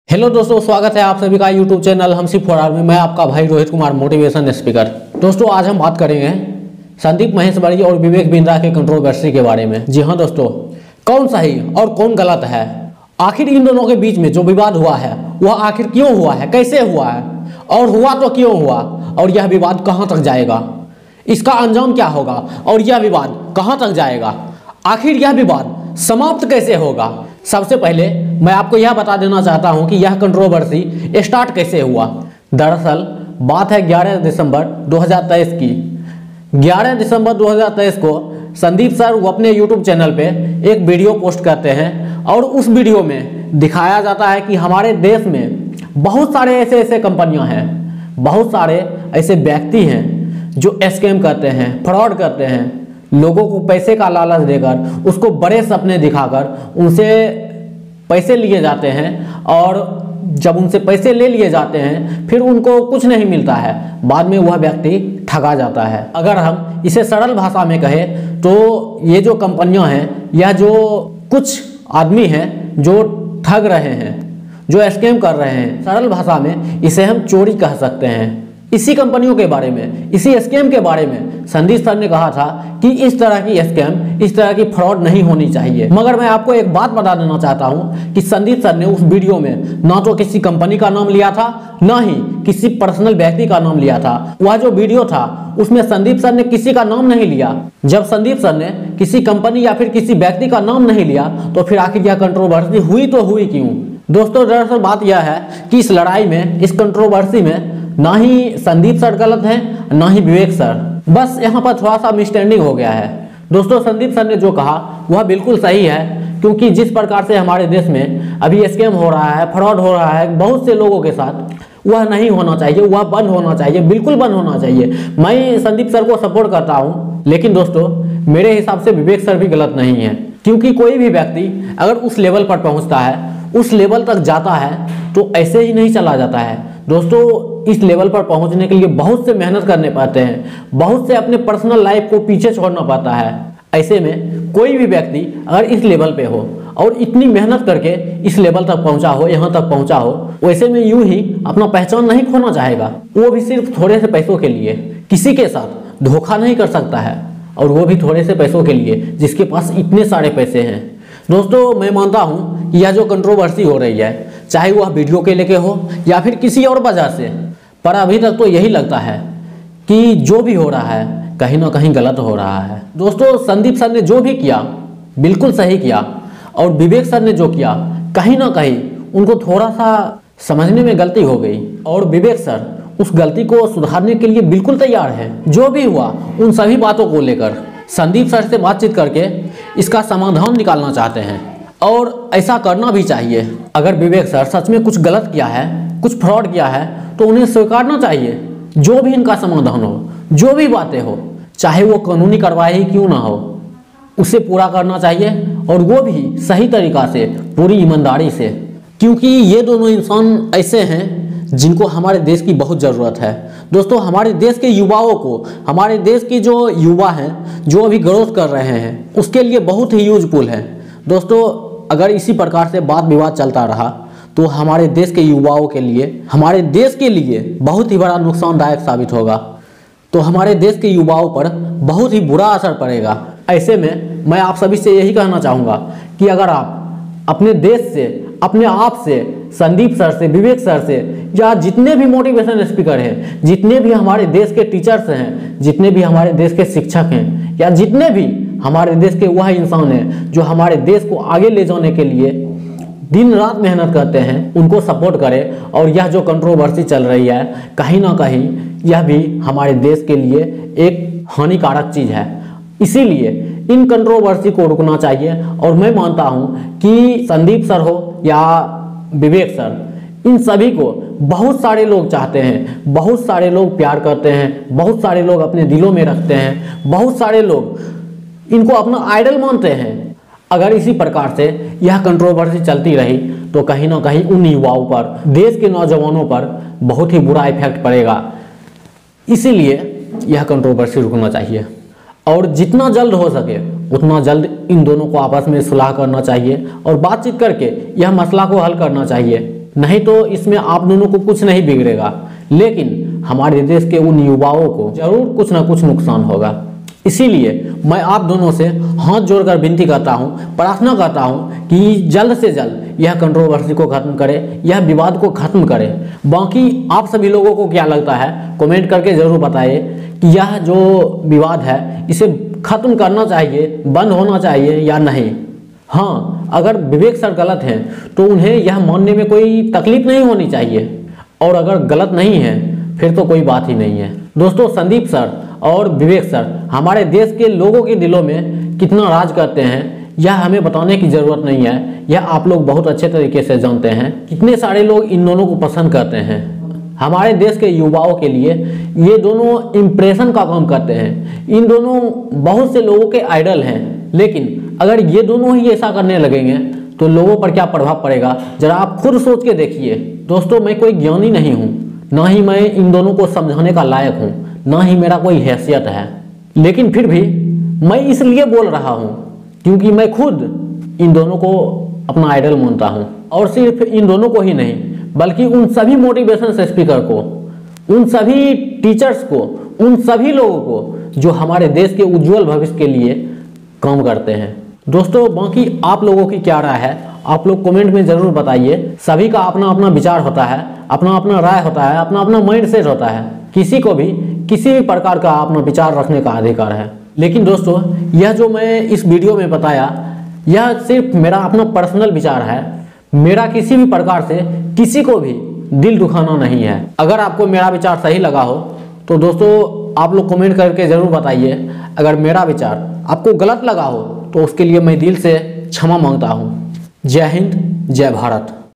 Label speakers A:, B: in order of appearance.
A: Hello दोस्तों, स्वागत है आप सभी का यूट्यूब चैनल हमसी फॉर आर्मी में। मैं आपका भाई रोहित कुमार, मोटिवेशन स्पीकर। दोस्तों, आज हम बात करेंगे संदीप महेश्वरी और विवेक बिंद्रा के कंट्रोवर्सी के बारे में। जी हाँ दोस्तों, कौन सही और कौन गलत है? आखिर इन दोनों के बीच में जो विवाद हुआ है वह आखिर क्यों हुआ है, कैसे हुआ है और हुआ तो क्यों हुआ, और यह विवाद कहाँ तक जाएगा, इसका अंजाम क्या होगा और यह विवाद कहाँ तक जाएगा, आखिर यह विवाद समाप्त कैसे होगा। सबसे पहले मैं आपको यह बता देना चाहता हूं कि यह कंट्रोवर्सी स्टार्ट कैसे हुआ। दरअसल बात है 11 दिसंबर 2023 की। 11 दिसंबर 2023 को संदीप सर वो अपने यूट्यूब चैनल पे एक वीडियो पोस्ट करते हैं और उस वीडियो में दिखाया जाता है कि हमारे देश में बहुत सारे ऐसे कंपनियां हैं, बहुत सारे ऐसे व्यक्ति हैं जो स्कैम करते हैं, फ्रॉड करते हैं, लोगों को पैसे का लालच देकर, उसको बड़े सपने दिखाकर उनसे पैसे लिए जाते हैं और जब उनसे पैसे ले लिए जाते हैं फिर उनको कुछ नहीं मिलता है, बाद में वह व्यक्ति ठगा जाता है। अगर हम इसे सरल भाषा में कहें तो ये जो कंपनियां हैं, यह जो कुछ आदमी हैं जो ठग रहे हैं, जो स्कैम कर रहे हैं, सरल भाषा में इसे हम चोरी कह सकते हैं। इसी कंपनियों के बारे में, इसी स्कैम के बारे में संदीप सर ने कहा था कि इस तरह की स्कैम, इस तरह की फ्रॉड नहीं होनी चाहिए। मगर मैं आपको एक बात बता देना चाहता हूं कि संदीप सर ने उस वीडियो में ना तो किसी कंपनी का नाम लिया था, ना ही किसी पर्सनल व्यक्ति का नाम लिया था। वह जो वीडियो था उसमें संदीप सर ने किसी का नाम नहीं लिया। जब संदीप सर ने किसी कंपनी या फिर किसी व्यक्ति का नाम नहीं लिया तो फिर आखिर यह कंट्रोवर्सी हुई तो हुई क्यों? दोस्तों, दरअसल बात यह है कि इस लड़ाई में, इस कंट्रोवर्सी में ना ही संदीप सर गलत हैं, ना ही विवेक सर। बस यहाँ पर थोड़ा सा मिसअंडरस्टैंडिंग हो गया है। दोस्तों, संदीप सर ने जो कहा वह बिल्कुल सही है, क्योंकि जिस प्रकार से हमारे देश में अभी स्कैम हो रहा है, फ्रॉड हो रहा है बहुत से लोगों के साथ, वह नहीं होना चाहिए, वह बंद होना चाहिए, बिल्कुल बंद होना चाहिए। मैं संदीप सर को सपोर्ट करता हूँ, लेकिन दोस्तों मेरे हिसाब से विवेक सर भी गलत नहीं है, क्योंकि कोई भी व्यक्ति अगर उस लेवल पर पहुँचता है, उस लेवल तक जाता है तो ऐसे ही नहीं चला जाता है। दोस्तों, इस लेवल पर पहुंचने के लिए बहुत से मेहनत करने पड़ते हैं, बहुत से अपने पर्सनल लाइफ को पीछे छोड़ना पड़ता है। ऐसे में कोई भी व्यक्ति अगर इस लेवल पे हो और इतनी मेहनत करके इस लेवल तक पहुंचा हो, यहाँ तक पहुंचा हो, वैसे में यूं ही अपना पहचान नहीं खोना चाहेगा। वो भी सिर्फ थोड़े से पैसों के लिए किसी के साथ धोखा नहीं कर सकता है, और वो भी थोड़े से पैसों के लिए जिसके पास इतने सारे पैसे हैं। दोस्तों, मैं मानता हूँ कि यह जो कंट्रोवर्सी हो रही है, चाहे वह वीडियो के लेके हो या फिर किसी और वजह से, पर अभी तक तो यही लगता है कि जो भी हो रहा है कहीं ना कहीं गलत हो रहा है। दोस्तों, संदीप सर ने जो भी किया बिल्कुल सही किया, और विवेक सर ने जो किया कहीं ना कहीं उनको थोड़ा सा समझने में गलती हो गई, और विवेक सर उस गलती को सुधारने के लिए बिल्कुल तैयार है। जो भी हुआ उन सभी बातों को लेकर संदीप सर से बातचीत करके इसका समाधान निकालना चाहते हैं, और ऐसा करना भी चाहिए। अगर विवेक सर सच में कुछ गलत किया है, कुछ फ्रॉड किया है, तो उन्हें स्वीकारना चाहिए। जो भी इनका समाधान हो, जो भी बातें हो, चाहे वो कानूनी कार्रवाई क्यों ना हो, उसे पूरा करना चाहिए, और वो भी सही तरीका से, पूरी ईमानदारी से, क्योंकि ये दोनों इंसान ऐसे हैं जिनको हमारे देश की बहुत ज़रूरत है। दोस्तों, हमारे देश के युवाओं को, हमारे देश की जो युवा हैं जो अभी ग्रोथ कर रहे हैं, उसके लिए बहुत ही यूजफुल है। दोस्तों, अगर इसी प्रकार से वाद विवाद चलता रहा तो हमारे देश के युवाओं के लिए, हमारे देश के लिए बहुत ही बड़ा नुकसानदायक साबित होगा। तो हमारे देश के युवाओं पर बहुत ही बुरा असर पड़ेगा। ऐसे में मैं आप सभी से यही कहना चाहूँगा कि अगर आप अपने देश से, अपने आप से, संदीप सर से, विवेक सर से, या जितने भी मोटिवेशन स्पीकर हैं, जितने भी हमारे देश के टीचर्स हैं, जितने भी हमारे देश के शिक्षक हैं, या जितने भी हमारे देश के वह इंसान हैं जो हमारे देश को आगे ले जाने के लिए दिन रात मेहनत करते हैं, उनको सपोर्ट करें। और यह जो कंट्रोवर्सी चल रही है, कहीं ना कहीं यह भी हमारे देश के लिए एक हानिकारक चीज़ है। इसीलिए इन कंट्रोवर्सी को रुकना चाहिए, और मैं मानता हूं कि संदीप सर हो या विवेक सर, इन सभी को बहुत सारे लोग चाहते हैं, बहुत सारे लोग प्यार करते हैं, बहुत सारे लोग अपने दिलों में रखते हैं, बहुत सारे लोग इनको अपना आइडल मानते हैं। अगर इसी प्रकार से यह कंट्रोवर्सी चलती रही तो कहीं ना कहीं उन युवाओं पर, देश के नौजवानों पर बहुत ही बुरा इफेक्ट पड़ेगा। इसीलिए यह कंट्रोवर्सी रुकना चाहिए, और जितना जल्द हो सके उतना जल्द इन दोनों को आपस में सुलह करना चाहिए और बातचीत करके यह मसला को हल करना चाहिए। नहीं तो इसमें आप दोनों को कुछ नहीं बिगड़ेगा, लेकिन हमारे देश के उन युवाओं को जरूर कुछ ना कुछ नुकसान होगा। इसीलिए मैं आप दोनों से हाथ जोड़कर विनती करता हूं, प्रार्थना करता हूं कि जल्द से जल्द यह कंट्रोवर्सी को खत्म करें, यह विवाद को खत्म करें। बाकी आप सभी लोगों को क्या लगता है कमेंट करके ज़रूर बताइए कि यह जो विवाद है इसे खत्म करना चाहिए, बंद होना चाहिए या नहीं। हाँ, अगर विवेक सर गलत हैं तो उन्हें यह मानने में कोई तकलीफ नहीं होनी चाहिए, और अगर गलत नहीं है फिर तो कोई बात ही नहीं है। दोस्तों, संदीप सर और विवेक सर हमारे देश के लोगों के दिलों में कितना राज करते हैं यह हमें बताने की ज़रूरत नहीं है, यह आप लोग बहुत अच्छे तरीके से जानते हैं। कितने सारे लोग इन दोनों को पसंद करते हैं। हमारे देश के युवाओं के लिए ये दोनों इम्प्रेशन का काम करते हैं। इन दोनों बहुत से लोगों के आइडल हैं, लेकिन अगर ये दोनों ही ऐसा करने लगेंगे तो लोगों पर क्या प्रभाव पड़ेगा, जरा आप खुद सोच के देखिए। दोस्तों, मैं कोई ज्ञानी नहीं हूँ, ना ही मैं इन दोनों को समझाने का लायक हूँ, ना ही मेरा कोई हैसियत है, लेकिन फिर भी मैं इसलिए बोल रहा हूँ क्योंकि मैं खुद इन दोनों को अपना आइडल मानता हूँ। और सिर्फ इन दोनों को ही नहीं, बल्कि उन सभी मोटिवेशन स्पीकर को, उन सभी टीचर्स को, उन सभी लोगों को जो हमारे देश के उज्जवल भविष्य के लिए काम करते हैं। दोस्तों, बाकी आप लोगों की क्या राय है आप लोग कमेंट में ज़रूर बताइए। सभी का अपना अपना विचार होता है, अपना अपना राय होता है, अपना अपना माइंड सेट होता है। किसी को भी किसी भी प्रकार का अपना विचार रखने का अधिकार है। लेकिन दोस्तों, यह जो मैं इस वीडियो में बताया यह सिर्फ मेरा अपना पर्सनल विचार है। मेरा किसी भी प्रकार से किसी को भी दिल दुखाना नहीं है। अगर आपको मेरा विचार सही लगा हो तो दोस्तों आप लोग कमेंट करके ज़रूर बताइए। अगर मेरा विचार आपको गलत लगा हो तो उसके लिए मैं दिल से क्षमा मांगता हूँ। जय हिंद, जय भारत।